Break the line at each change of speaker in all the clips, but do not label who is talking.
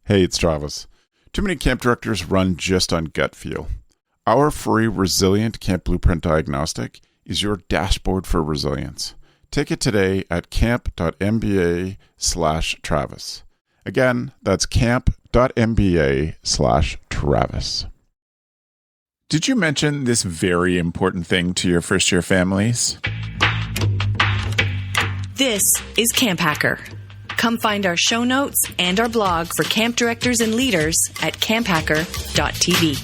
Hey, it's Travis. Too many camp directors run just on gut feel. Our free Resilient Camp Blueprint Diagnostic is your dashboard for resilience. Take it today at camp.mba/Travis. Again, that's camp.mba/Travis. Did you mention this very important thing to your first-year families?
This is CampHacker. Come find our show notes and our blog for camp directors and leaders at camphacker.tv.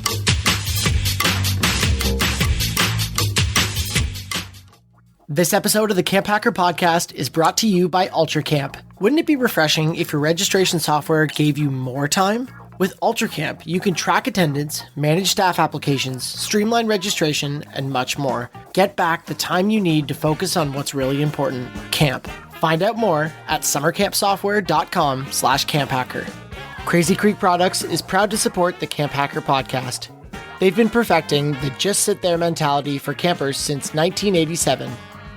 This episode of the CampHacker podcast is brought to you by UltraCamp. Wouldn't it be refreshing if your registration software gave you more time? With UltraCamp, you can track attendance, manage staff applications, streamline registration, and much more. Get back the time you need to focus on what's really important, camp. Find out more at summercampsoftware.com/camphacker. Crazy Creek Products is proud to support the CampHacker podcast. They've been perfecting the just sit there mentality for campers since 1987.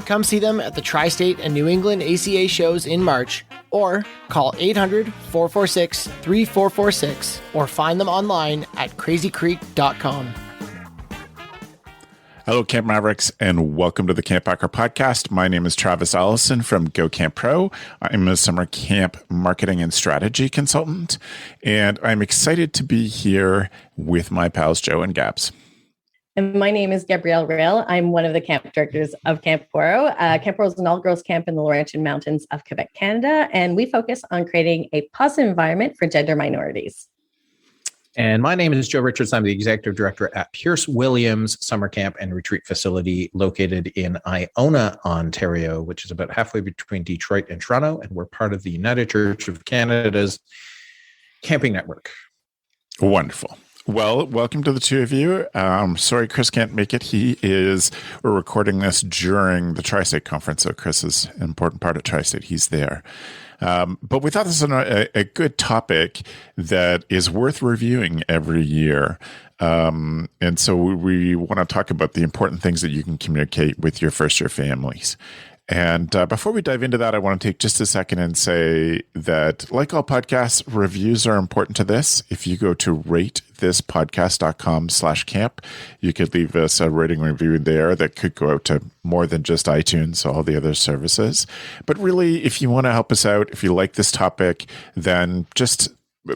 Come see them at the Tri-State and New England ACA shows in March, or call 800-446-3446, or find them online at crazycreek.com.
Hello, Camp Mavericks, and welcome to the CampHacker podcast. My name is Travis Allison from Go Camp Pro. I'm a summer camp marketing and strategy consultant, and I'm excited to be here with my pals Joe and Gabz.
And my name is Gabrielle Rail. I'm one of the camp directors of Camp Poro. Camp Poro is an all-girls camp in the Laurentian Mountains of Quebec, Canada, and we focus on creating a positive environment for gender minorities.
And my name is Joe Richards. I'm the executive director at Pierce Williams Summer Camp and Retreat Facility located in Iona, Ontario, which is about halfway between Detroit and Toronto. And we're part of the United Church of Canada's camping network.
Wonderful. Well, welcome to the two of you. Sorry, Chris can't make it. We're recording this during the Tri-State Conference, so Chris is an important part of Tri-State. He's there. But we thought this was a good topic that is worth reviewing every year. And so we want to talk about the important things that you can communicate with your first-year families. And before we dive into that, I want to take just a second and say that, like all podcasts, reviews are important to this. If you go to ratethispodcast.com/camp, you could leave us a rating review there that could go out to more than just iTunes, all the other services. But really, if you want to help us out, if you like this topic, then just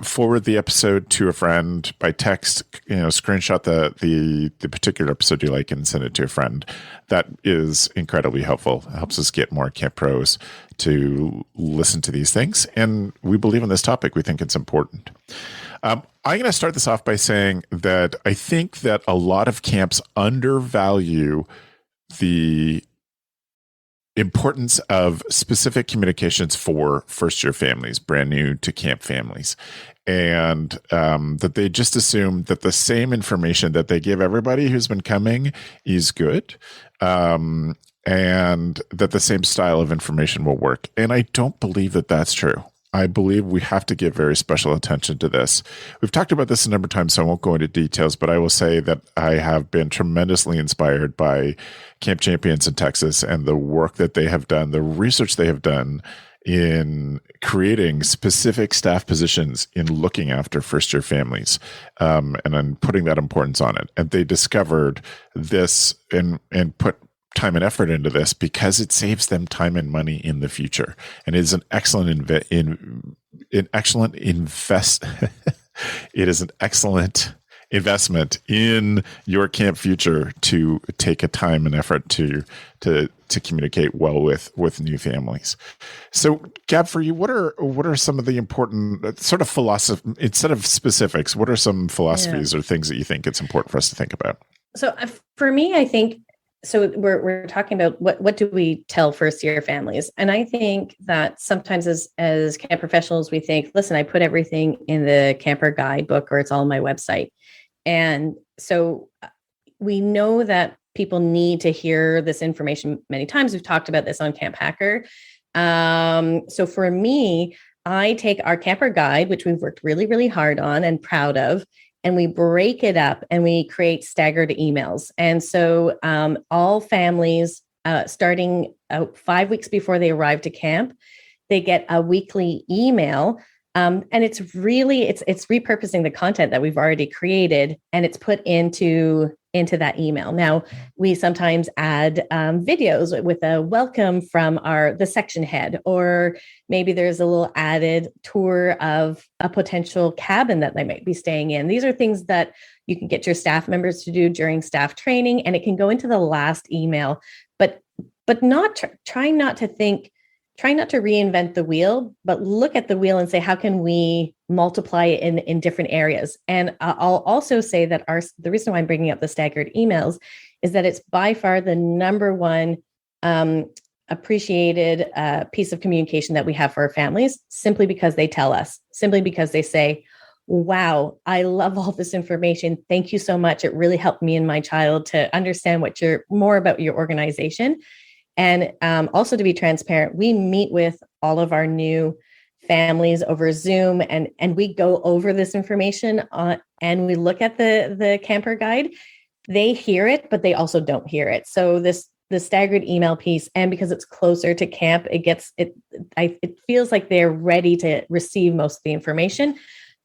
forward the episode to a friend by text, screenshot the particular episode you like and send it to a friend. That is incredibly helpful. It helps us get more camp pros to listen to these things. And we believe in this topic. We think it's important. I'm going to start this off by saying that I think that a lot of camps undervalue the importance of specific communications for first-year families, brand new to camp families, and that they just assume that the same information that they give everybody who's been coming is good, and that the same style of information will work. And I don't believe that that's true. I believe we have to give very special attention to this. We've talked about this a number of times, so I won't go into details, but I will say that I have been tremendously inspired by Camp Champions in Texas and the work that they have done, the research they have done in creating specific staff positions in looking after first-year families, and then putting that importance on it. And they discovered this and put time and effort into this because it saves them time and money in the future, and it is an excellent investment in your camp future to take a time and effort to communicate well with new families. So, Gab, for you, what are some of the important sort of philosophy, instead of specifics, what are some philosophies or things that you think it's important for us to think about?
So for me, I think, so we're talking about what do we tell first year families? And I think that sometimes as camp professionals, we think, listen, I put everything in the camper guidebook or it's all on my website. And so we know that people need to hear this information many times. We've talked about this on CampHacker. So for me, I take our camper guide, which we've worked really, really hard on and proud of, and we break it up and we create staggered emails. And so all families, starting out 5 weeks before they arrive to camp, they get a weekly email And it's really, it's repurposing the content that we've already created, and it's put into that email. Now, we sometimes add videos with a welcome from the section head, or maybe there's a little added tour of a potential cabin that they might be staying in. These are things that you can get your staff members to do during staff training, and it can go into the last email, but not trying not to reinvent the wheel, but look at the wheel and say, how can we multiply it in different areas? And I'll also say that the reason why I'm bringing up the staggered emails is that it's by far the number one appreciated piece of communication that we have for our families, simply because they tell us, simply because they say, wow, I love all this information. Thank you so much. It really helped me and my child to understand more about your organization. And also, to be transparent, we meet with all of our new families over Zoom, and we go over this information and we look at the camper guide. They hear it, but they also don't hear it. So the staggered email piece, and because it's closer to camp, it feels like they're ready to receive most of the information,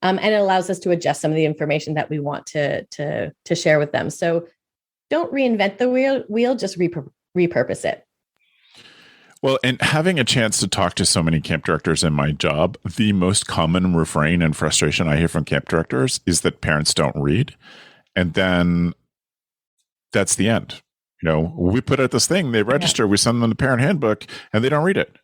and it allows us to adjust some of the information that we want to share with them. So don't reinvent the wheel, just repurpose it.
Well, and having a chance to talk to so many camp directors in my job, the most common refrain and frustration I hear from camp directors is that parents don't read. And then that's the end. We put out this thing, they register, we send them the parent handbook, and they don't read it.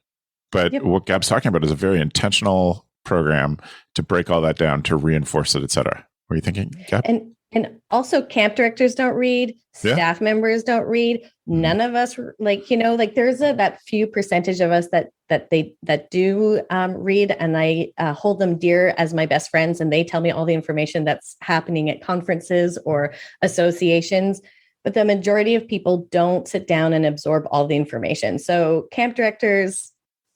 But what Gab's talking about is a very intentional program to break all that down, to reinforce it, et cetera. What are you thinking, Gab?
And also, camp directors don't read, staff members don't read. None of us, there's that few percentage of us that do read, and I hold them dear as my best friends, and they tell me all the information that's happening at conferences or associations. But the majority of people don't sit down and absorb all the information. So camp directors,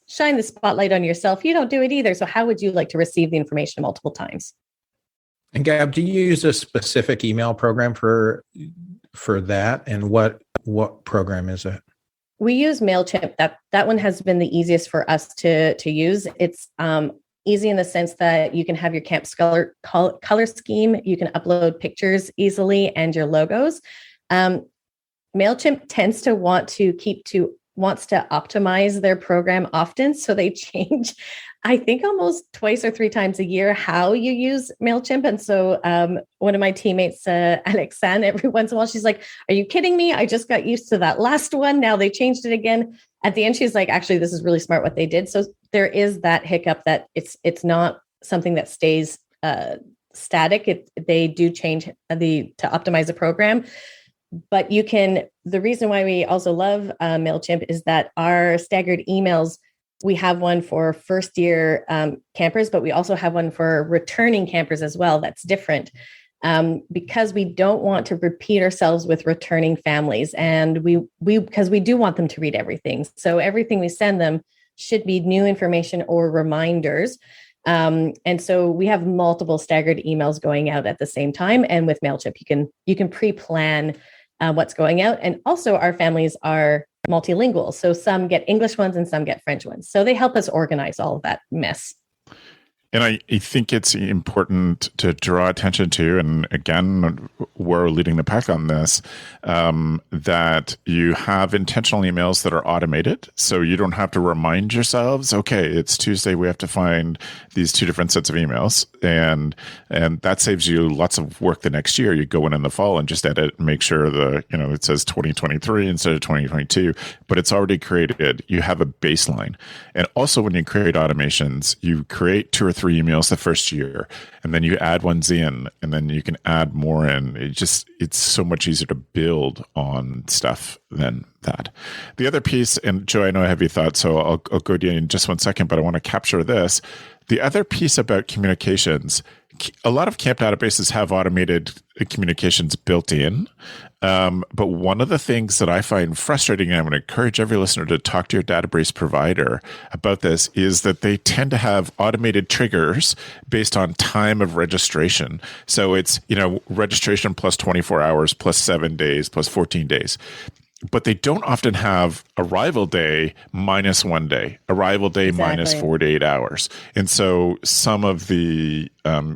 shine the spotlight on yourself. You don't do it either. So how would you like to receive the information multiple times?
And Gab, do you use a specific email program for that? And what program is it?
We use MailChimp. That one has been the easiest for us to use. It's easy in the sense that you can have your camp color scheme. You can upload pictures easily and your logos. MailChimp tends to wants to optimize their program often. So they change, I think, almost twice or three times a year how you use MailChimp. And so one of my teammates, Alexandre, every once in a while, she's like, are you kidding me? I just got used to that last one. Now they changed it again. At the end, she's like, actually, this is really smart what they did. So there is that hiccup that it's not something that stays static. They do change to optimize the program. But the reason why we also love MailChimp is that our staggered emails, we have one for first year campers, but we also have one for returning campers as well. That's different because we don't want to repeat ourselves with returning families. And because we do want them to read everything. So everything we send them should be new information or reminders. And so we have multiple staggered emails going out at the same time. And with MailChimp, you can pre-plan what's going out. And also our families are multilingual. So some get English ones and some get French ones. So they help us organize all of that mess.
And I think it's important to draw attention to, and again, we're leading the pack on this, that you have intentional emails that are automated. So you don't have to remind yourselves, okay, it's Tuesday, we have to find these two different sets of emails. And that saves you lots of work the next year. You go in the fall and just edit and make sure it says 2023 instead of 2022, but it's already created. You have a baseline. And also when you create automations, you create 2 or 3 emails the first year, and then you add ones in, and then you can add more in. It's so much easier to build on stuff than that. The other piece, and Joe, I know I have your thoughts, so I'll go to you in just one second, but I want to capture this. The other piece about communications, a lot of camp databases have automated communications built in. But one of the things that I find frustrating, and I'm going to encourage every listener to talk to your database provider about this, is that they tend to have automated triggers based on time of registration. So it's, registration plus 24 hours, plus 7 days, plus 14 days. but they don't often have arrival day minus 1 day, arrival day minus 48 hours. And so some of the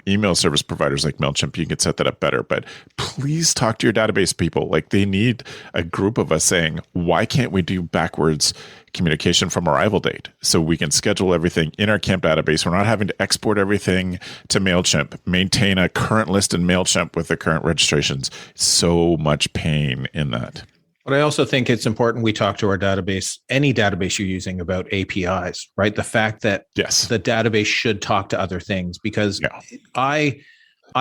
email service providers like MailChimp, you can set that up better. But please talk to your database people. Like, they need a group of us saying, why can't we do backwards communication from arrival date so we can schedule everything in our camp database? We're not having to export everything to MailChimp, maintain a current list in MailChimp with the current registrations. So much pain in that.
But I also think it's important we talk to our database, any database you're using, about APIs, right? The fact that the database should talk to other things, because I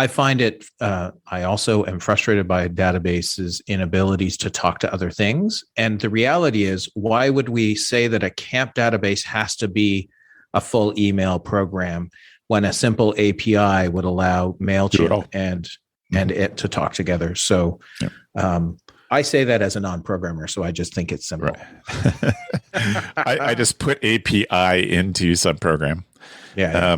find it, I also am frustrated by databases' inabilities to talk to other things. And the reality is, why would we say that a camp database has to be a full email program when a simple API would allow MailChimp and it to talk together? So, I say that as a non-programmer, so I just think it's simple.
Right. I just put API into some program. Yeah.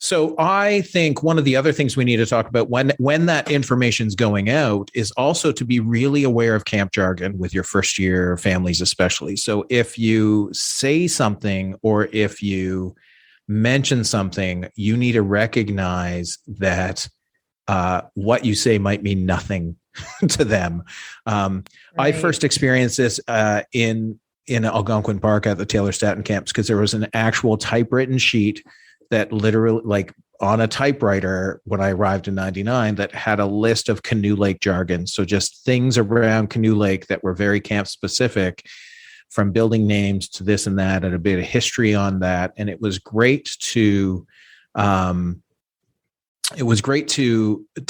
So I think one of the other things we need to talk about when that information's going out is also to be really aware of camp jargon with your first year families, especially. So if you say something or if you mention something, you need to recognize that what you say might mean nothing to them. I first experienced this in Algonquin Park at the Taylor Staton camps, because there was an actual typewritten sheet that literally, like on a typewriter when I arrived in 99, that had a list of Canoe Lake jargon. So just things around Canoe Lake that were very camp specific, from building names to this and that, and a bit of history on that. And it was great to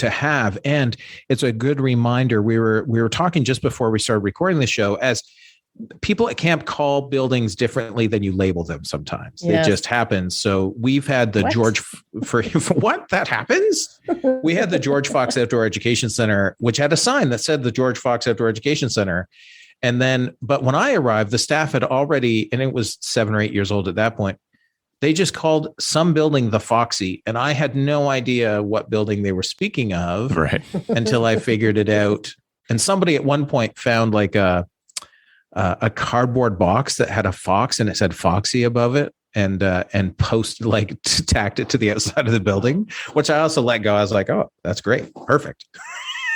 have, and it's a good reminder. We were talking just before we started recording the show, as people at camp call buildings differently than you label them sometimes. It just happens. So we've had the for what that happens. We had the George Fox Outdoor Education Center, which had a sign that said the George Fox Outdoor Education Center. And then, but when I arrived, the staff had already, and it was 7 or 8 years old at that point, they just called some building the Foxy, and I had no idea what building they were speaking of until I figured it out. And somebody at one point found like a cardboard box that had a fox and it said Foxy above it, and tacked it to the outside of the building, which I also let go. I was like, oh, that's great. Perfect.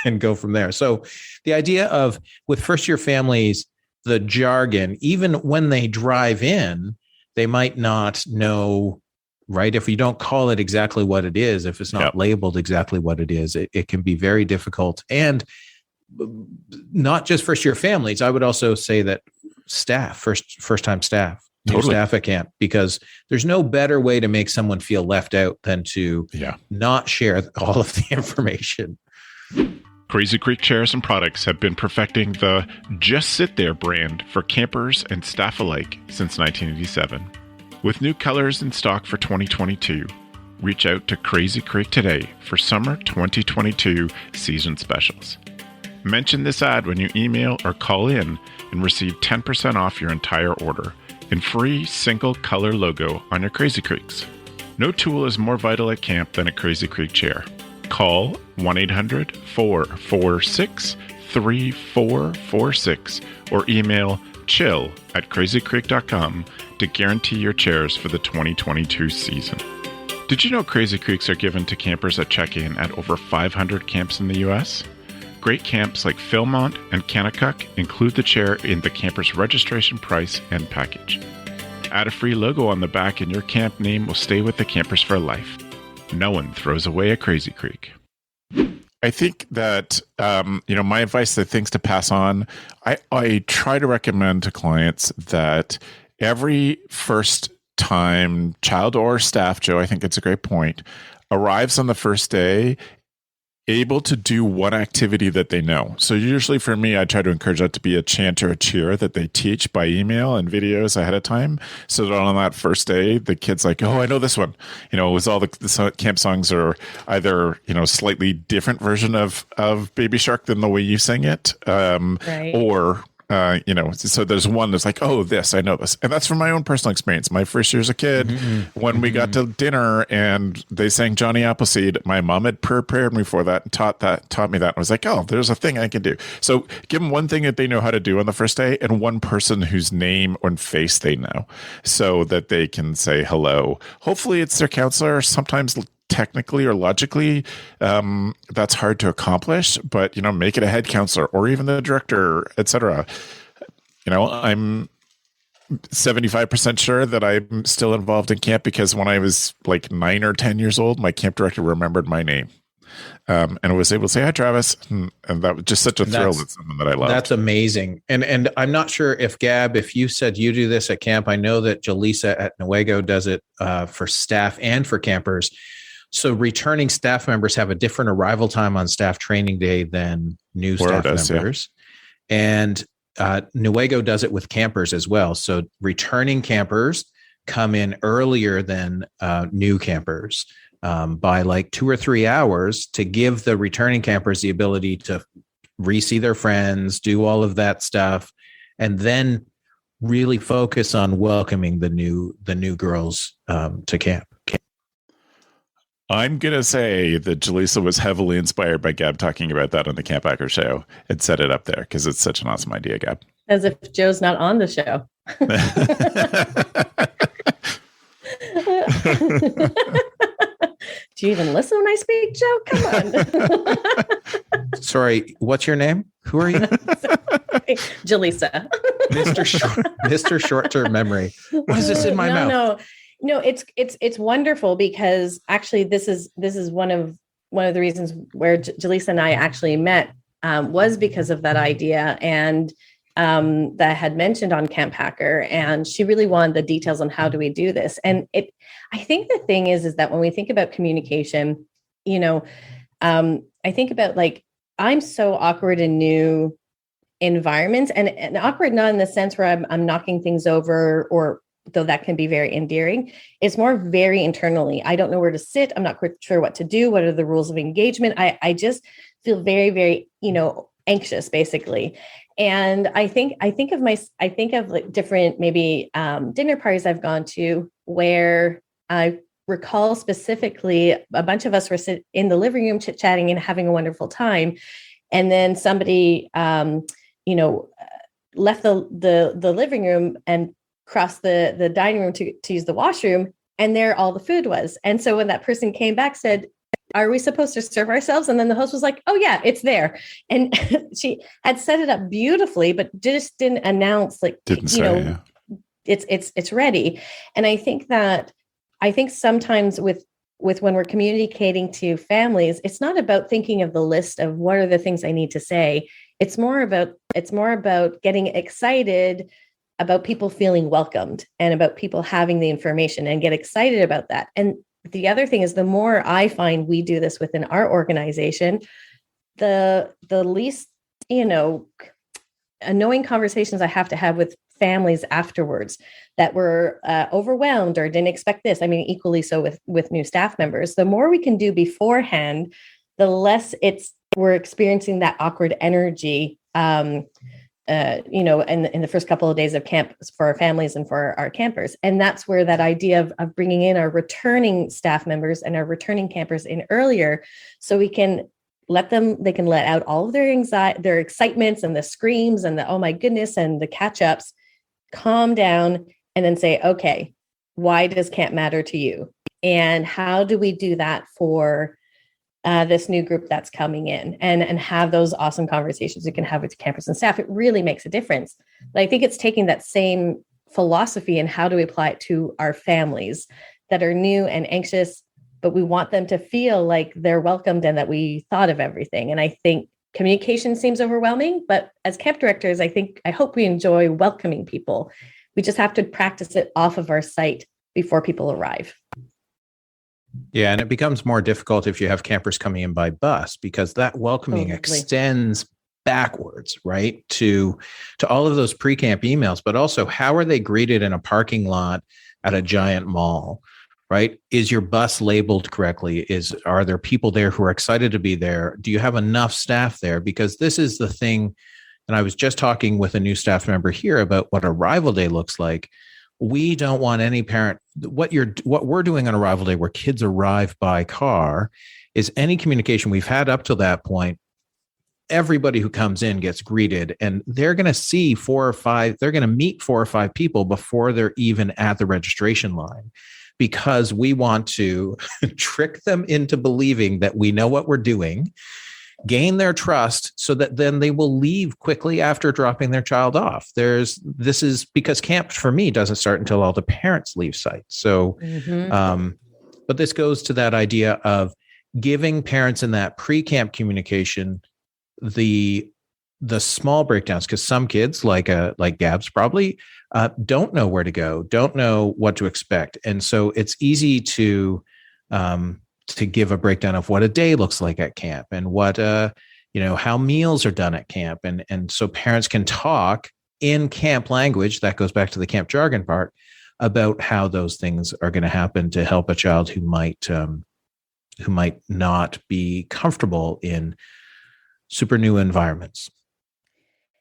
And go from there. So the idea of, with first year families, the jargon, even when they drive in, they might not know, right? If you don't call it exactly what it is, if it's not labeled exactly what it is, it can be very difficult. And not just first year families. I would also say that staff, first time staff, new staff at camp, because there's no better way to make someone feel left out than to not share all of the information.
Crazy Creek chairs and products have been perfecting the Just Sit There brand for campers and staff alike since 1987. With new colors in stock for 2022, reach out to Crazy Creek today for summer 2022 season specials. Mention this ad when you email or call in and receive 10% off your entire order and free single color logo on your Crazy Creeks. No tool is more vital at camp than a Crazy Creek chair. Call 1-800-446-3446 or email chill@crazycreek.com to guarantee your chairs for the 2022 season. Did you know Crazy Creeks are given to campers at check-in at over 500 camps in the U.S.? Great camps like Philmont and Kanakuk include the chair in the camper's registration price and package. Add a free logo on the back and your camp name will stay with the campers for life. No one throws away a Crazy Creek. I think that, my advice, the things to pass on, I try to recommend to clients that every first time child or staff, Joe, I think it's a great point, arrives on the first day able to do one activity that they know. So usually for me, I try to encourage that to be a chant or a cheer that they teach by email and videos ahead of time. So that on that first day, the kid's like, oh, I know this one. It was all the camp songs are either, slightly different version of Baby Shark than the way you sing it, or So there's one that's like, oh, I know this. And that's from my own personal experience. My first year as a kid, when we got to dinner and they sang Johnny Appleseed, my mom had prepared me for that and taught me that. I was like, oh, there's a thing I can do. So give them one thing that they know how to do on the first day and one person whose name and face they know so that they can say hello. Hopefully it's their counselor. Sometimes technically or logically, that's hard to accomplish, but, make it a head counselor or even the director, etc. I'm 75% sure that I'm still involved in camp because when I was like 9 or 10 years old, my camp director remembered my name. And I was able to say, hi, Travis. And that was just such a thrill. That's something that I love.
That's amazing. And I'm not sure if Gab, if you said you do this at camp, I know that Jaleesa at Newaygo does it for staff and for campers. So returning staff members have a different arrival time on staff training day than new staff members. Yeah. And Newaygo does it with campers as well. So returning campers come in earlier than new campers by like 2 or 3 hours to give the returning campers the ability to re-see their friends, do all of that stuff, and then really focus on welcoming the new girls to camp.
I'm going to say that Jaleesa was heavily inspired by Gab talking about that on the CampHacker show and set it up there because it's such an awesome idea, Gab.
As if Joe's not on the show. Do you even listen when I speak, Joe? Come on.
Sorry, what's your name? Who are you?
Jaleesa.
Mr. Short-term memory. What is this in my mouth?
No, it's wonderful because actually this is one of the reasons where Jaleesa and I actually met was because of that idea and that I had mentioned on CampHacker, and she really wanted the details on how do we do this. And I think the thing is that when we think about communication, I think about like I'm so awkward in new environments and awkward not in the sense where I'm knocking things over or though that can be very endearing. It's more very internally. I don't know where to sit. I'm not quite sure what to do. What are the rules of engagement? I just feel very, very, anxious basically. And I think of like different, maybe dinner parties I've gone to where I recall specifically a bunch of us were sitting in the living room chit-chatting and having a wonderful time. And then somebody, left the living room and crossed the dining room to use the washroom, and there all the food was. And so when that person came back, said, are we supposed to serve ourselves? And then the host was like, oh yeah, it's there. And she had set it up beautifully, but just didn't announce it's ready. And I think sometimes with when we're communicating to families, it's not about thinking of the list of what are the things I need to say. It's more about getting excited about people feeling welcomed and about people having the information and get excited about that. And the other thing is the more I find we do this within our organization, the least, annoying conversations I have to have with families afterwards that were overwhelmed or didn't expect this. I mean, equally so with new staff members. The more we can do beforehand, the less we're experiencing that awkward energy in the first couple of days of camp for our families and for our campers. And that's where that idea of bringing in our returning staff members and our returning campers in earlier, so we can they can let out all of their anxiety, their excitements and the screams and the, oh my goodness, and the catch ups, calm down and then say, okay, why does camp matter to you? And how do we do that for this new group that's coming in and have those awesome conversations you can have with campers and staff? It really makes a difference. But I think it's taking that same philosophy and how do we apply it to our families that are new and anxious, but we want them to feel like they're welcomed and that we thought of everything. And I think communication seems overwhelming, but as camp directors, I hope we enjoy welcoming people. We just have to practice it off of our site before people arrive.
Yeah, and it becomes more difficult if you have campers coming in by bus because that welcoming extends backwards, right? To all of those pre-camp emails, but also how are they greeted in a parking lot at a giant mall, right? Is your bus labeled correctly? Are there people there who are excited to be there? Do you have enough staff there? Because this is the thing And I was just talking with a new staff member here about what arrival day looks like. We don't want any parent, what we're doing on arrival day where kids arrive by car is any communication we've had up to that point. Everybody who comes in gets greeted, and they're going to see they're going to meet 4 or 5 people before they're even at the registration line, because we want to trick them into believing that we know what we're doing, gain their trust so that then they will leave quickly after dropping their child off. This is because camp for me doesn't start until all the parents leave site. So, but this goes to that idea of giving parents in that pre-camp communication the small breakdowns, because some kids like Gabz probably don't know where to go, don't know what to expect. And so it's easy to give a breakdown of what a day looks like at camp and what, how meals are done at camp. And so parents can talk in camp language, that goes back to the camp jargon part, about how those things are going to happen to help a child who might not be comfortable in super new environments.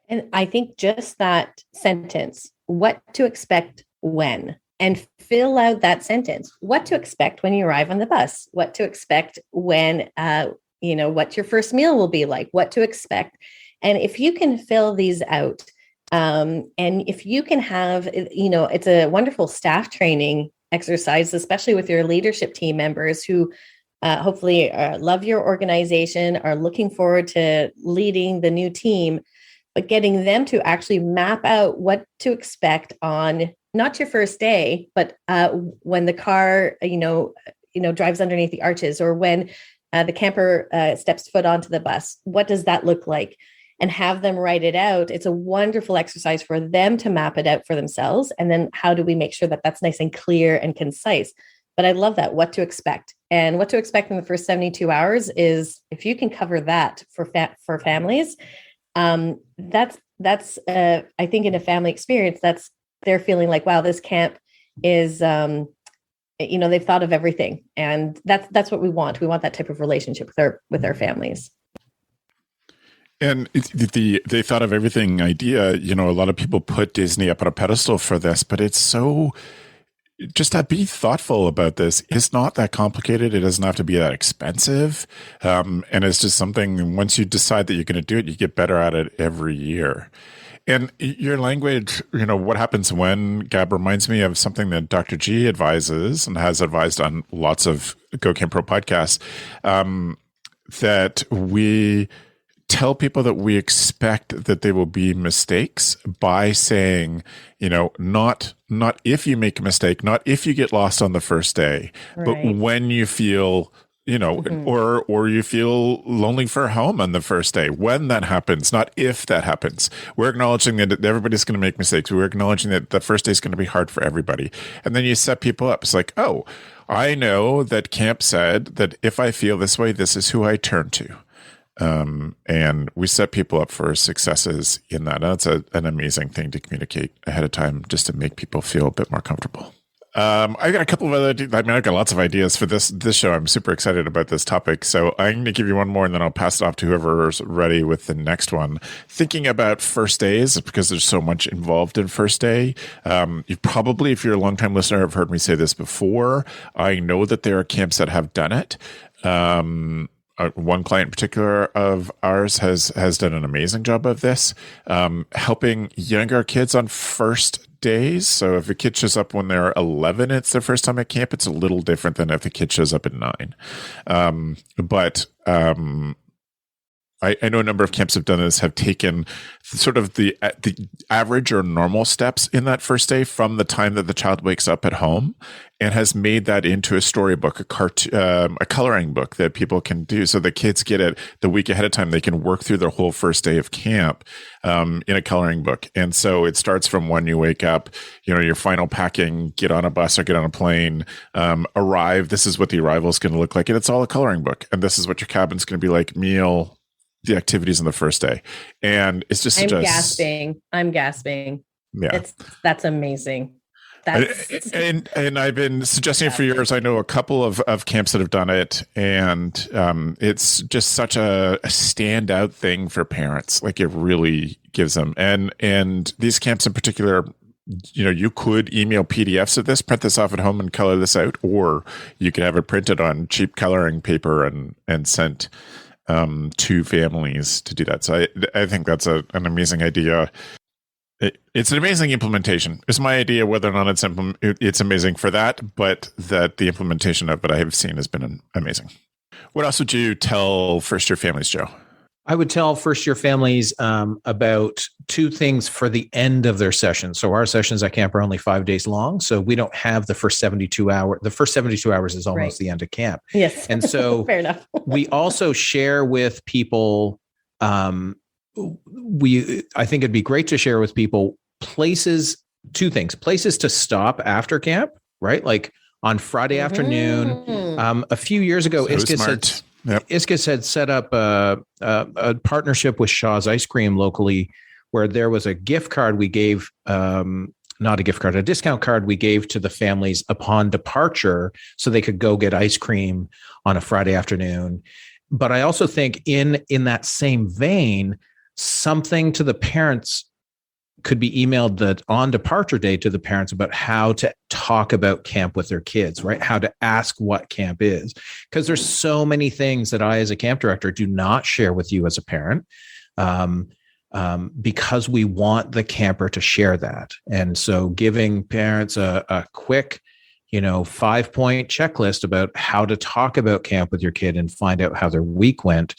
And I think just that sentence, what to expect when, and fill out that sentence, what to expect when you arrive on the bus, what to expect when, what your first meal will be like, what to expect. And if you can fill these out, and if you can have, it's a wonderful staff training exercise, especially with your leadership team members who hopefully love your organization, are looking forward to leading the new team, but getting them to actually map out what to expect on not your first day, but when the car, drives underneath the arches, or when the camper steps foot onto the bus. What does that look like? And have them write it out. It's a wonderful exercise for them to map it out for themselves. And then how do we make sure that that's nice and clear and concise? But I love that, what to expect. And what to expect in the first 72 hours is, if you can cover that for families, that's I think in a family experience, they're feeling like, wow, this camp is, they've thought of everything. And that's what we want. We want that type of relationship with our families.
And they thought of everything idea, a lot of people put Disney up on a pedestal for this, but it's so, just to be thoughtful about this. It's not that complicated. It doesn't have to be that expensive. And it's just something, once you decide that you're going to do it, you get better at it every year. And your language, what happens when, Gab, reminds me of something that Dr. G advises and has advised on lots of Go Camp Pro podcasts, that we tell people that we expect that there will be mistakes by saying, not if you make a mistake, not if you get lost on the first day, right, but when you feel, or you feel lonely for home on the first day, when that happens, not if that happens. We're acknowledging that everybody's going to make mistakes. We're acknowledging that the first day is going to be hard for everybody. And then you set people up. It's like, oh, I know that camp said that if I feel this way, this is who I turn to. And we set people up for successes in that. And that's an amazing thing to communicate ahead of time, just to make people feel a bit more comfortable. I've got a couple of other, I've got lots of ideas for this show. I'm super excited about this topic. So I'm going to give you one more, and then I'll pass it off to whoever's ready with the next one. Thinking about first days, because there's so much involved in first day. You probably, if you're a longtime listener, have heard me say this before. I know that there are camps that have done it. One client in particular of ours has done an amazing job of this, helping younger kids on first days. So if a kid shows up when they're 11, it's their first time at camp. It's a little different than if a kid shows up at 9. I know a number of camps have done this, have taken sort of the average or normal steps in that first day from the time that the child wakes up at home, and has made that into a storybook, a coloring book that people can do. So the kids get it the week ahead of time. They can work through their whole first day of camp in a coloring book. And so it starts from when you wake up, your final packing, get on a bus or get on a plane, arrive. This is what the arrival is going to look like. And it's all a coloring book. And this is what your cabin's going to be like, meal, the activities on the first day. And it's just
I'm gasping. Yeah. That's amazing. That's
and I've been suggesting it for years. I know a couple of camps that have done it, and it's just such a standout thing for parents. Like it really gives them, and these camps in particular, you could email PDFs of this, print this off at home and color this out, or you could have it printed on cheap coloring paper and sent to families to do that. So I think that's an amazing idea. It's an amazing implementation. It's my idea whether or not it's amazing for that, but that the implementation of it I have seen has been amazing. What else would you tell first-year families, Joe?
I would tell first-year families about two things for the end of their session. So our sessions at camp are only 5 days long, so we don't have the first 72 hours. The first 72 hours is almost the end of camp.
Yes.
And so
fair enough.
we also share with people, I think it'd be great to share with people two things, places to stop after camp, right? Like on Friday afternoon, a few years ago, Iskis had set up a partnership with Shaw's Ice Cream locally, where there was a gift card we gave, not a gift card, a discount card we gave to the families upon departure so they could go get ice cream on a Friday afternoon. But I also think in that same vein, something to the parents could be emailed that on departure day to the parents about how to talk about camp with their kids, right? How to ask what camp is. Because there's so many things that I, as a camp director, do not share with you as a parent, because we want the camper to share that. And so giving parents a quick, 5-point checklist about how to talk about camp with your kid and find out how their week went,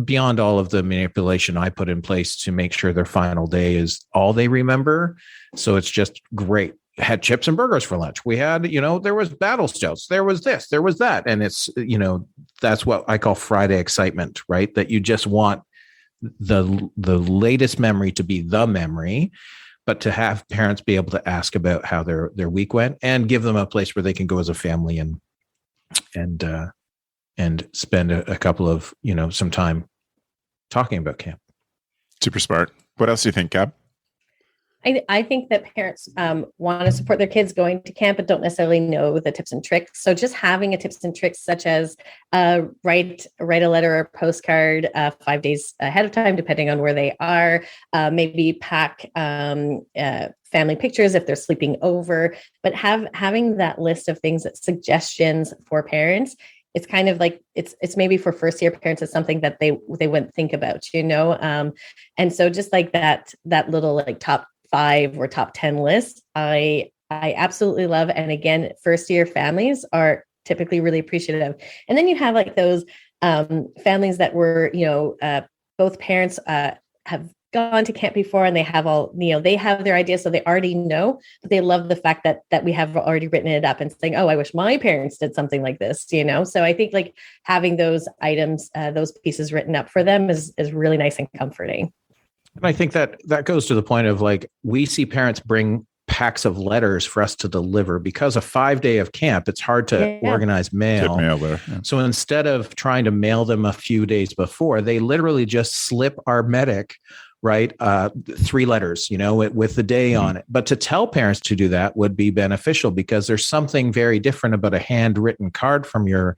beyond all of the manipulation I put in place to make sure their final day is all they remember. So it's just great. Had chips and burgers for lunch. We had, there was battle stouts. There was this, there was that. And it's, that's what I call Friday excitement, right? That you just want the latest memory to be the memory, but to have parents be able to ask about how their week went and give them a place where they can go as a family and spend a couple of, some time talking about camp.
Super smart. What else do you think, Gab?
I think that parents want to support their kids going to camp, but don't necessarily know the tips and tricks. So just having a tips and tricks, such as write a letter or postcard 5 days ahead of time, depending on where they are. Maybe pack family pictures if they're sleeping over. But having that list of things, suggestions for parents. It's kind of like it's maybe for first year parents, it's something that they wouldn't think about, and so just like that little like top 5 or top 10 list, I absolutely love. And again, first year families are typically really appreciative. And then you have like those families that were, both parents have gone to camp before and they have all, they have their ideas. So they already know, but they love the fact that we have already written it up and saying, oh, I wish my parents did something like this, So I think like having those items, those pieces written up for them is really nice and comforting.
And I think that goes to the point of like, we see parents bring packs of letters for us to deliver because a 5-day of camp, it's hard to organize mail.
Get mail there. Yeah.
So instead of trying to mail them a few days before, they literally just slip our medic, right? 3 letters, with the day on it. But to tell parents to do that would be beneficial because there's something very different about a handwritten card from your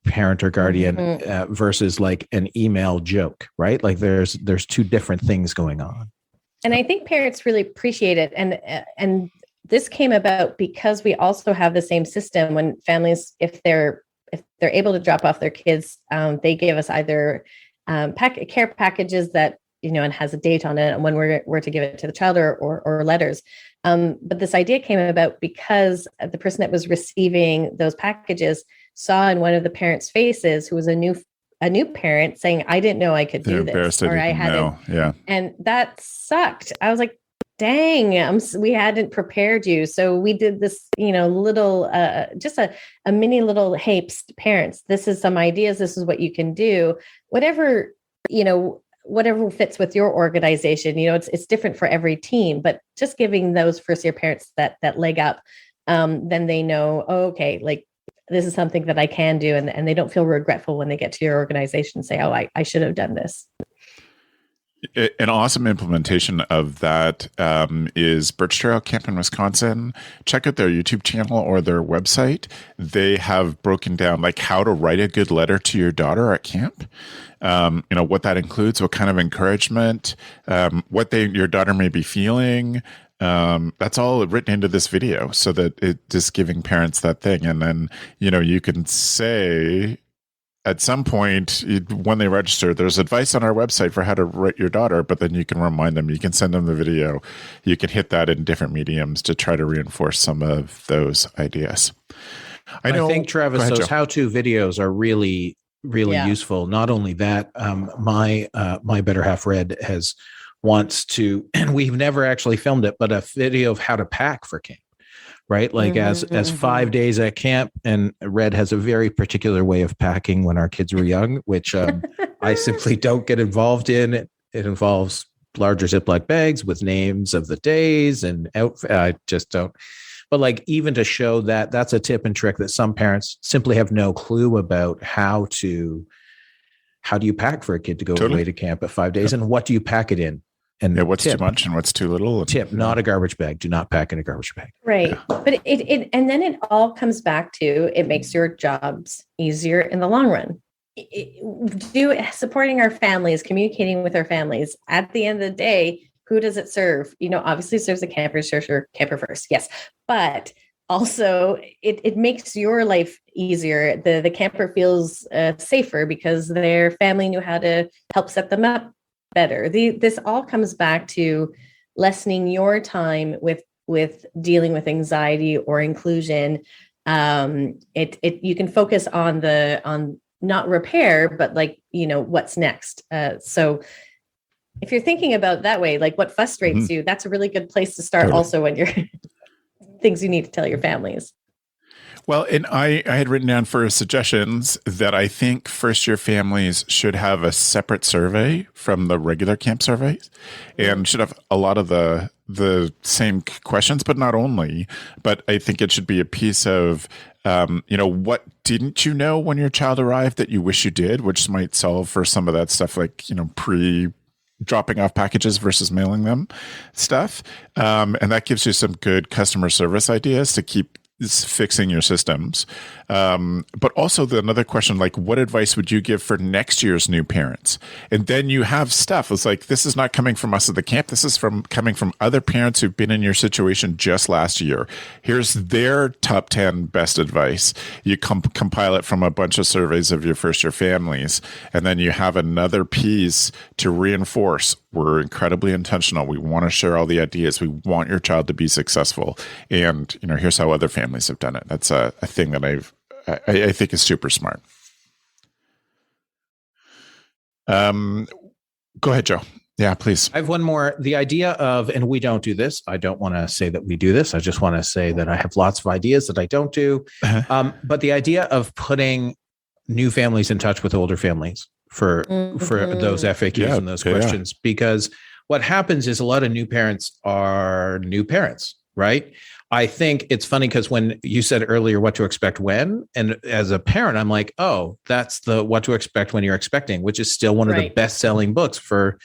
parent or guardian versus like an email joke, right? Like there's 2 different things going on.
And I think parents really appreciate it. And this came about because we also have the same system when families, if they're able to drop off their kids, they give us either care packages that, and has a date on it and when we're to give it to the child or letters. But this idea came about because the person that was receiving those packages saw in one of the parents' faces, who was a new parent, saying, I didn't know I could do this, or I hadn't.
Yeah.
And that sucked. I was like, dang, we hadn't prepared you. So we did this, little, just a mini little, hey, parents, this is some ideas. This is what you can do. Whatever fits with your organization, it's different for every team, but just giving those first year parents that leg up, then they know, oh, okay, like this is something that I can do. And they don't feel regretful when they get to your organization and say, oh, I should have done this.
An awesome implementation of that is Birch Trail Camp in Wisconsin. Check out their YouTube channel or their website. They have broken down like how to write a good letter to your daughter at camp. What that includes, what kind of encouragement, what your daughter may be feeling. That's all written into this video so that it just giving parents that thing. And then, you can say, at some point when they register, there's advice on our website for how to write your daughter, but then you can remind them, you can send them the video, you can hit that in different mediums to try to reinforce some of those ideas. I think, Travis,
ahead, those how-to videos are really useful. Not only that, my better half Red wants to, and we've never actually filmed it, but a video of how to pack for camp. Right. Like as 5 days at camp, and Red has a very particular way of packing when our kids were young, which I simply don't get involved in. It involves larger Ziploc bags with names of the days and outfit. I just don't. But like, even to show that, that's a tip and trick that some parents simply have no clue about how do you pack for a kid to go away to camp at 5 days, and what do you pack it in? And
what's too much and what's too little?
Not a garbage bag. Do not pack in a garbage bag.
Right. Yeah. But and then it all comes back to, it makes your jobs easier in the long run. Supporting our families, communicating with our families. At the end of the day, who does it serve? Obviously it serves the camper first. Yes. But also it makes your life easier. The camper feels safer because their family knew how to help set them up better. This all comes back to lessening your time with dealing with anxiety or inclusion. You can focus on not repair, but what's next. So if you're thinking about that way, like what frustrates you, that's a really good place to start. Totally. Also, when you're things you need to tell your families.
Well, and I had written down for suggestions that I think first-year families should have a separate survey from the regular camp surveys, and should have a lot of the same questions, but not only. But I think it should be a piece of, what didn't you know when your child arrived that you wish you did, which might solve for some of that stuff, like, dropping off packages versus mailing them stuff. And that gives you some good customer service ideas to keep fixing your systems. But also another question, like, what advice would you give for next year's new parents? And then you have stuff. It's like, this is not coming from us at the camp. This is coming from other parents who've been in your situation just last year. Here's their top 10 best advice. You compile it from a bunch of surveys of your first year families. And then you have another piece to reinforce. We're incredibly intentional. We want to share all the ideas. We want your child to be successful. And, here's how other families have done it. That's a thing that I think is super smart. Go ahead, Joe. Yeah, please.
I have one more. The idea of, and we don't do this. I don't want to say that we do this. I just want to say that I have lots of ideas that I don't do. But the idea of putting new families in touch with older families for those FAQs and those questions, because what happens is a lot of new parents are new parents, right? I think it's funny because when you said earlier what to expect when, and as a parent, I'm like, oh, that's the what to expect when you're expecting, which is still one of the best-selling books for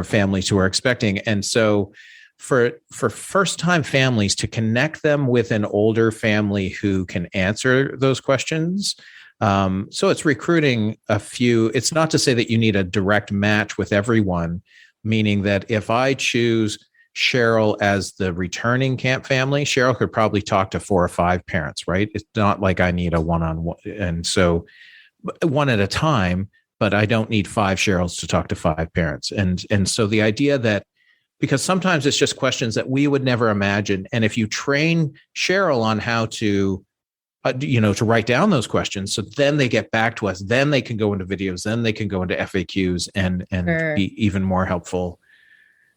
families who are expecting. And so for first-time families, to connect them with an older family who can answer those questions. So it's recruiting a few. It's not to say that you need a direct match with everyone, meaning that if I choose Cheryl as the returning camp family, Cheryl could probably talk to 4 or 5 parents, right? It's not like I need a one-on-one. And so one at a time, but I don't need 5 Cheryls to talk to 5 parents. And so the idea that, because sometimes it's just questions that we would never imagine. And if you train Cheryl on how to, to write down those questions, so then they get back to us, then they can go into videos, then they can go into FAQs and be even more helpful,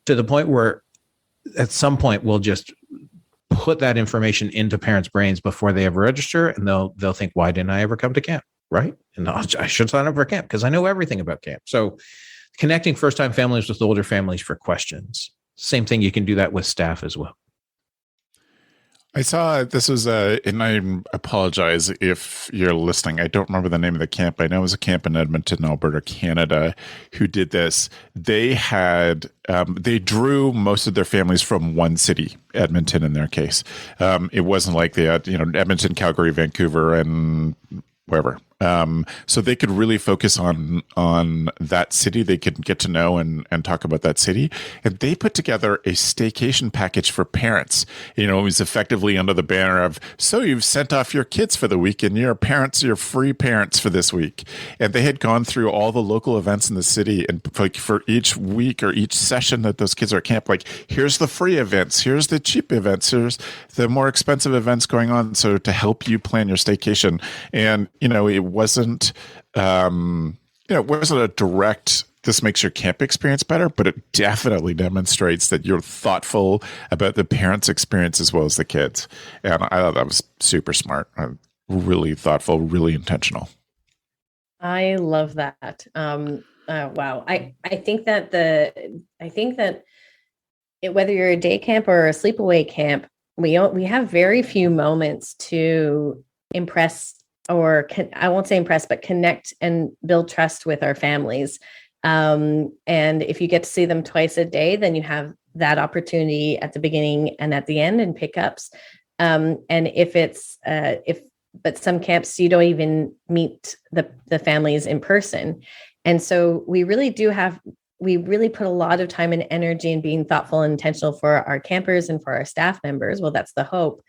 to the point where at some point we'll just put that information into parents' brains before they ever register, and they'll think, why didn't I ever come to camp? Right? And I should sign up for camp because I know everything about camp. So connecting first-time families with older families for questions. Same thing, you can do that with staff as well.
I saw this was and I apologize if you're listening. I don't remember the name of the camp. I know it was a camp in Edmonton, Alberta, Canada, who did this. They had they drew most of their families from one city, Edmonton, in their case. It wasn't like they had Edmonton, Calgary, Vancouver, and wherever. So they could really focus on that city. They could get to know and talk about that city. And they put together a staycation package for parents. It was effectively under the banner of, so you've sent off your kids for the week and you're free parents for this week. And they had gone through all the local events in the city, and like for each week or each session that those kids are at camp, like, here's the free events, here's the cheap events, here's the more expensive events going on. So to help you plan your staycation. And, it wasn't, it wasn't a direct, this makes your camp experience better, but it definitely demonstrates that you're thoughtful about the parents' experience as well as the kids. And I thought that was super smart, really thoughtful, really intentional.
I love that. Wow. I think that whether you're a day camp or a sleepaway camp, we have very few moments to impress, or I won't say impress, but connect and build trust with our families. And if you get to see them twice a day, then you have that opportunity at the beginning and at the end and pickups. And but some camps, you don't even meet the families in person. And so we really put a lot of time and energy in being thoughtful and intentional for our campers and for our staff members. Well, that's the hope.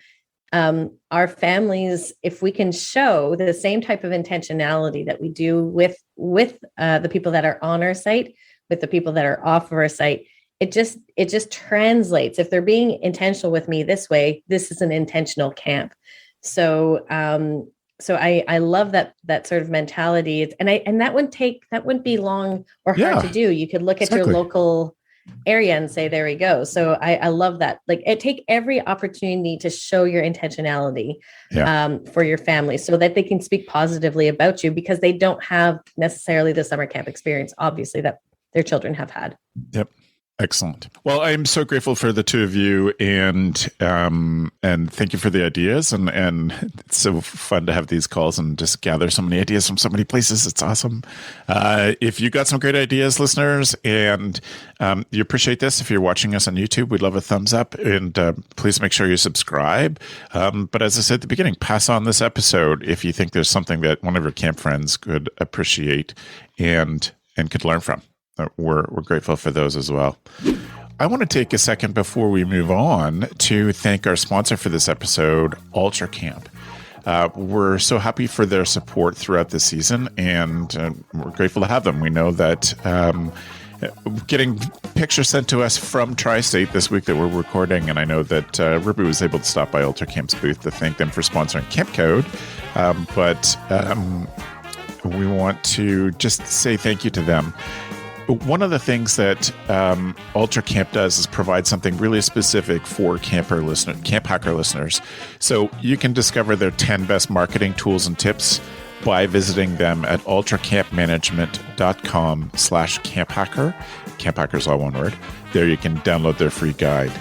Our families, if we can show the same type of intentionality that we do with the people that are on our site, with the people that are off of our site, it just translates. If they're being intentional with me this way, this is an intentional camp. So I love that sort of mentality. And that wouldn't be long or hard to do. You could look at your local area and say, there we go. So I love that. Like, take every opportunity to show your intentionality for your family so that they can speak positively about you, because they don't have necessarily the summer camp experience, obviously, that their children have had.
Yep. Excellent. Well, I'm so grateful for the two of you, and thank you for the ideas. And it's so fun to have these calls and just gather so many ideas from so many places. It's awesome. If you got some great ideas, listeners, and you appreciate this, if you're watching us on YouTube, we'd love a thumbs up, and please make sure you subscribe. But as I said at the beginning, pass on this episode if you think there's something that one of your camp friends could appreciate and could learn from. We're grateful for those as well. I want to take a second before we move on to thank our sponsor for this episode, UltraCamp. We're so happy for their support throughout the season, and we're grateful to have them. We know that getting pictures sent to us from Tri-State this week that we're recording, and I know that Ruby was able to stop by UltraCamp's booth to thank them for sponsoring Camp Code, but we want to just say thank you to them. One of the things that UltraCamp does is provide something really specific for CampHacker listeners. So you can discover their 10 best marketing tools and tips by visiting them at ultracamp.com/CampHacker. CampHacker is all one word. There you can download their free guide.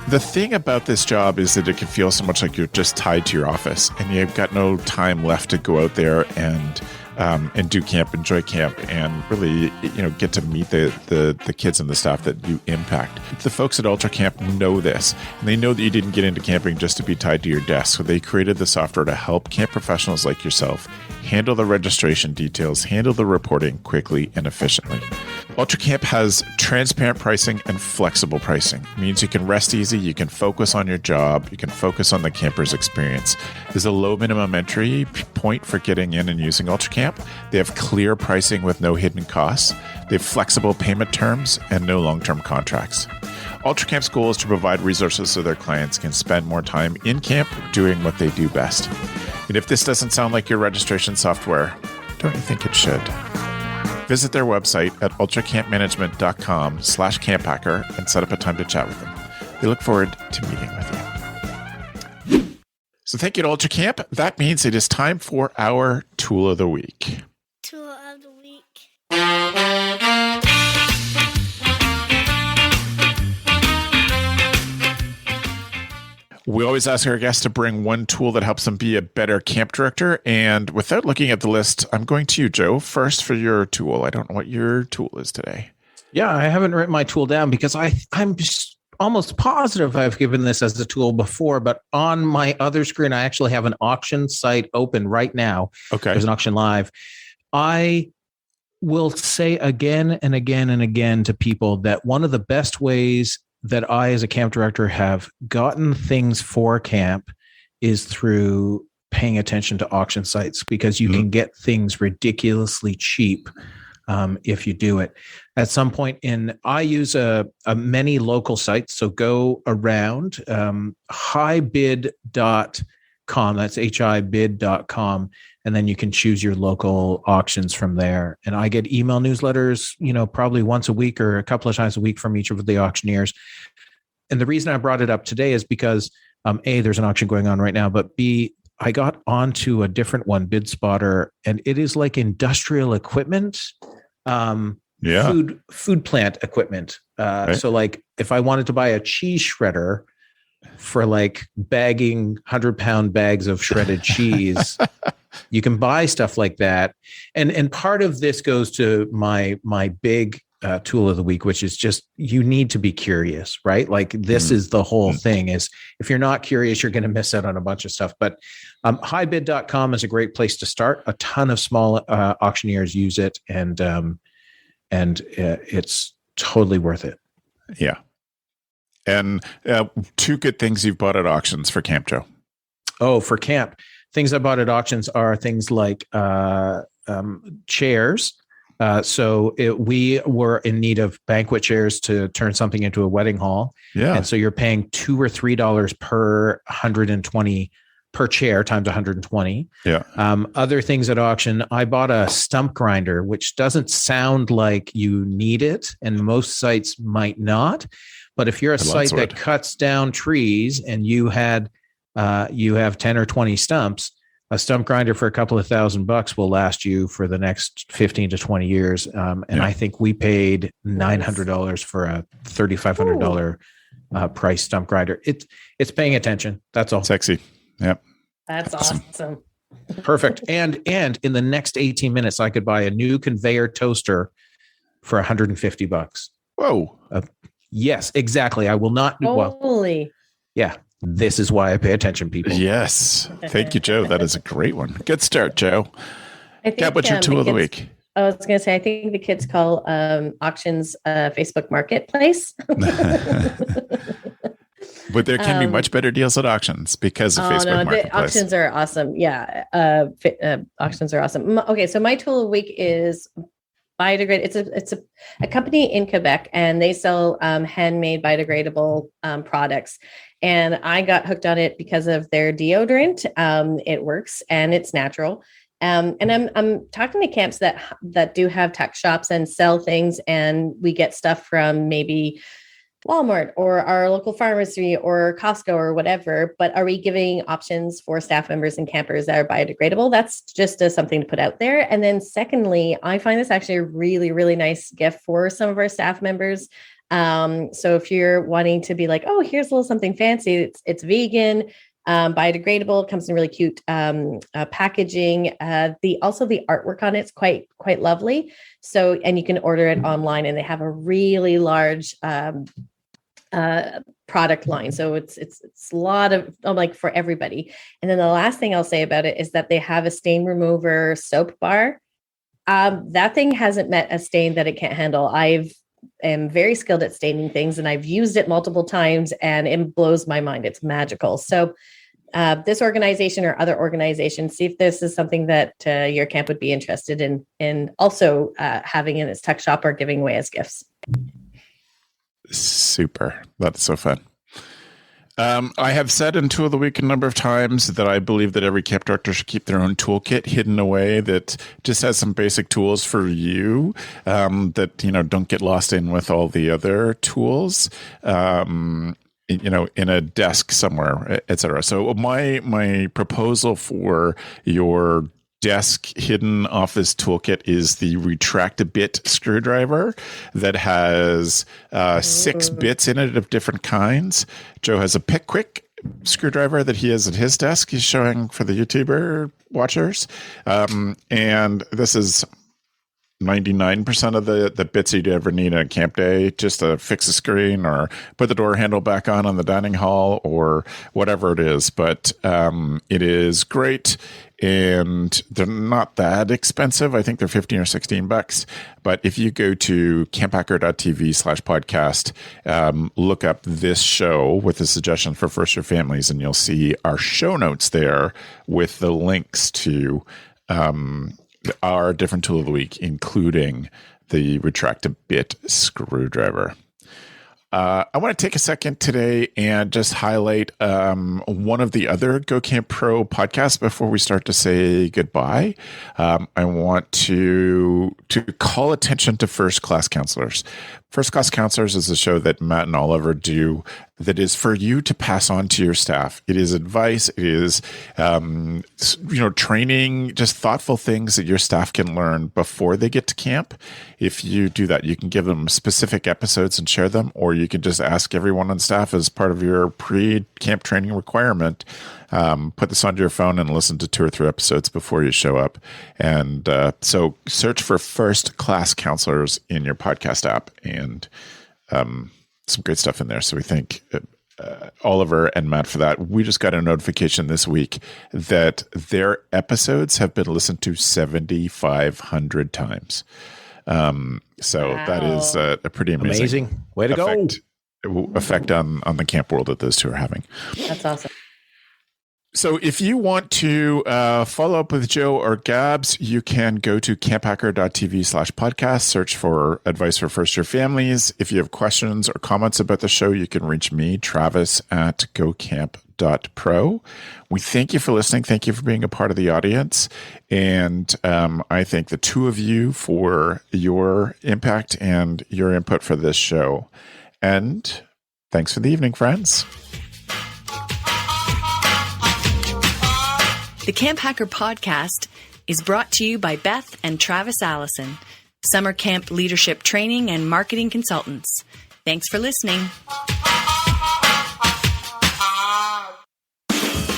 The thing about this job is that it can feel so much like you're just tied to your office, and you've got no time left to go out there and do camp, enjoy camp, and really, get to meet the kids and the staff that you impact. The folks at UltraCamp know this, and they know that you didn't get into camping just to be tied to your desk. So they created the software to help camp professionals like yourself handle the registration details, handle the reporting quickly and efficiently. UltraCamp has transparent pricing and flexible pricing. It means you can rest easy, you can focus on your job, you can focus on the camper's experience. There's a low minimum entry point for getting in and using UltraCamp. They have clear pricing with no hidden costs. They have flexible payment terms and no long-term contracts. UltraCamp's goal is to provide resources so their clients can spend more time in camp doing what they do best. And if this doesn't sound like your registration software, don't you think it should? Visit their website at ultracampmanagement.com/CampHacker and set up a time to chat with them. We look forward to meeting with you. So thank you to UltraCamp. That means it is time for our Tool of the Week.
Tool of the Week.
We always ask our guests to bring one tool that helps them be a better camp director. And without looking at the list, I'm going to you, Joe, first for your tool. I don't know what your tool is today.
Yeah, I haven't written my tool down because I'm just almost positive I've given this as a tool before, but on my other screen, I actually have an auction site open right now.
Okay.
There's an auction live. I will say again and again and again to people that one of the best ways that I, as a camp director, have gotten things for camp is through paying attention to auction sites, because you can get things ridiculously cheap if you do it. At some point I use a many local sites. So go around highbid.com. That's hibid.com. And then you can choose your local auctions from there. And I get email newsletters, probably once a week or a couple of times a week from each of the auctioneers. And the reason I brought it up today is because A, there's an auction going on right now, but B, I got onto a different one, Bid Spotter, and it is like industrial equipment, food plant equipment.
Right.
So like if I wanted to buy a cheese shredder for like bagging 100-pound bags of shredded cheese, you can buy stuff like that. And part of this goes to my big tool of the week, which is just, you need to be curious, right? Like this is the whole thing, is if you're not curious, you're going to miss out on a bunch of stuff. But highbid.com is a great place to start. A ton of small auctioneers use it, and it's totally worth it.
Yeah. And two good things you've bought at auctions for camp, Joe.
Oh, for camp. Things I bought at auctions are things like chairs. We were in need of banquet chairs to turn something into a wedding hall.
Yeah.
And so you're paying $2 or $3 per 120 per chair times 120.
Yeah.
Other things at auction, I bought a stump grinder, which doesn't sound like you need it, and most sites might not. But if you're a site that cuts down trees and you have 10 or 20 stumps, a stump grinder for a couple of $1,000 will last you for the next 15 to 20 years. I think we paid $900 for a $3,500 price stump grinder. It's paying attention. That's all.
Sexy. Yep.
That's awesome.
Perfect. And in the next 18 minutes, I could buy a new conveyor toaster for $150.
Whoa.
Yes, exactly. I will not.
Holy.
Yeah. This is why I pay attention, people.
Yes. Thank you, Joe. That is a great one. Good start, Joe. Gab, what's your tool of the week?
I was going to say, I think the kids call auctions Facebook Marketplace.
But there can be much better deals at auctions because of Facebook Marketplace.
Auctions are awesome. Yeah. Auctions are awesome. Okay. So my tool of the week is Biodegrade. It's a company in Quebec, and they sell handmade biodegradable products. And I got hooked on it because of their deodorant. It works and it's natural. And I'm talking to camps that do have tech shops and sell things, and we get stuff from maybe Walmart or our local pharmacy or Costco or whatever. But are we giving options for staff members and campers that are biodegradable? That's just something to put out there. And then secondly, I find this actually a really, really nice gift for some of our staff members. So if you're wanting to be like, oh, here's a little something fancy, it's vegan, biodegradable, comes in really cute packaging. The artwork on it's quite lovely. So, and you can order it online, and they have a really large product line. So it's a lot of like for everybody. And then the last thing I'll say about it is that they have a stain remover soap bar. That thing hasn't met a stain that it can't handle. am very skilled at staining things, and I've used it multiple times, and it blows my mind. It's magical. So this organization or other organizations, see if this is something that your camp would be interested in also having in its tech shop or giving away as gifts.
Super. That's so fun. I have said in Tool of the Week a number of times that I believe that every camp director should keep their own toolkit hidden away that just has some basic tools for you that, don't get lost in with all the other tools, in a desk somewhere, et cetera. So my proposal for your desk hidden office toolkit is the Retract-A-Bit screwdriver that has 6 bits in it of different kinds. Joe has a Pickwick screwdriver that he has at his desk. He's showing for the YouTuber watchers. And this is 99% of the bits you'd ever need on a camp day, just to fix a screen or put the door handle back on the dining hall or whatever it is. But it is great, and they're not that expensive. I think they're 15 or 16 bucks. But if you go to camphacker.tv/podcast, look up this show with the suggestion for first year families, and you'll see our show notes there with the links to our different tool of the week, including the retractabit screwdriver. I want to take a second today and just highlight one of the other Go Camp Pro podcasts before we start to say goodbye. I want to call attention to First Class Counselors. First Class Counselors is a show that Matt and Oliver do that is for you to pass on to your staff. It is advice. It is, training, just thoughtful things that your staff can learn before they get to camp. If you do that, you can give them specific episodes and share them, or you can just ask everyone on staff as part of your pre-camp training requirement, put this onto your phone and listen to 2 or 3 episodes before you show up. And so search for First Class Counselors in your podcast app, and some great stuff in there. So we thank Oliver and Matt for that. We just got a notification this week that their episodes have been listened to 7,500 times. So that is a pretty amazing
way to go
effect on the camp world that those two are having.
That's awesome.
So if you want to follow up with Joe or Gabz, you can go to camphacker.tv/podcast, search for advice for first year families. If you have questions or comments about the show, you can reach me, Travis, at gocamp.pro. We thank you for listening. Thank you for being a part of the audience. And I thank the two of you for your impact and your input for this show. And thanks for the evening, friends.
The Camp Hacker podcast is brought to you by Beth and Travis Allison, summer camp leadership training and marketing consultants. Thanks for listening.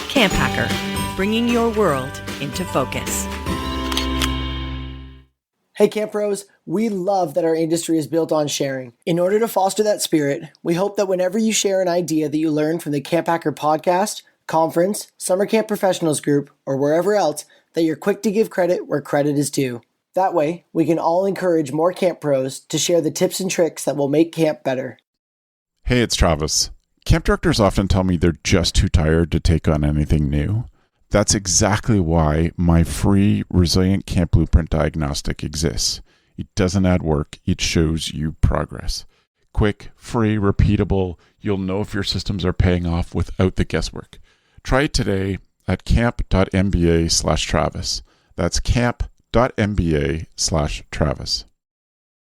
Camp Hacker, bringing your world into focus.
Hey Camp Pros, we love that our industry is built on sharing. In order to foster that spirit, we hope that whenever you share an idea that you learned from the Camp Hacker podcast, conference, summer camp professionals group, or wherever else, that you're quick to give credit where credit is due. That way, we can all encourage more camp pros to share the tips and tricks that will make camp better.
Hey, it's Travis. Camp directors often tell me they're just too tired to take on anything new. That's exactly why my free Resilient Camp Blueprint Diagnostic exists. It doesn't add work, it shows you progress. Quick, free, repeatable, you'll know if your systems are paying off without the guesswork. Try it today at camp.mba/Travis. That's camp.mba/Travis.